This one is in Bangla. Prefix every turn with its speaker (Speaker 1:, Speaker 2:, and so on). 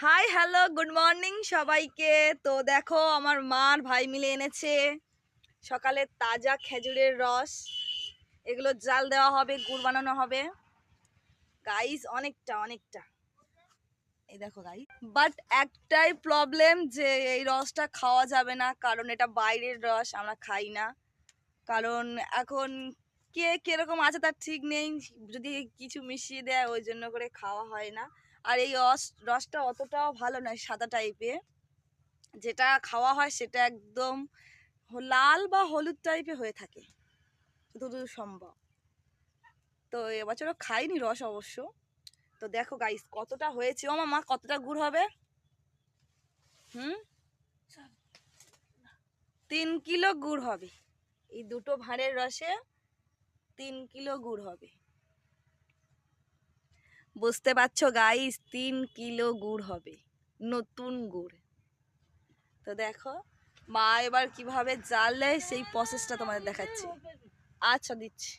Speaker 1: হাই হ্যালো গুড মর্নিং সবাইকে। তো দেখো আমার মার ভাই মিলে এনেছে সকালে তাজা খেজুরের রস। এগুলো জাল দেওয়া হবে, গুড় বানানো হবে গাইস। অনেকটা অনেকটা এই দেখো গাইস, বাট একটাই প্রবলেম যে এই রসটা খাওয়া যাবে না, কারণ এটা বাইরের রস, আমরা খাই না। কারণ এখন কে কিরকম আছে তার ঠিক নেই, যদি কিছু মিশিয়ে দেয় ওই জন্য করে খাওয়া হয় না। আর এই রসটা অতটাও ভালো নয়, সাদা টাইপের। যেটা খাওয়া হয় সেটা একদম লাল বা হলুদ টাইপের হয়ে থাকে যতদূর সম্ভব। তো এবছরও খাইনি রস অবশ্য। তো দেখো গাইস কতটা হয়েছে। ও মামা, কতটা গুড় হবে? 3 কিলো গুড় হবে। এই দুটো ভাঁড়ের রসে 3 কিলো গুড় হবে। বুঝতে পারছো গাইস, 3 কিলো গুড় হবে, নতুন গুড়। তো দেখো মা এবার কিভাবে জ্বালে সেই প্রসেসটা তোমাদের দেখাচ্ছি। আচ্ছা দিচ্ছি।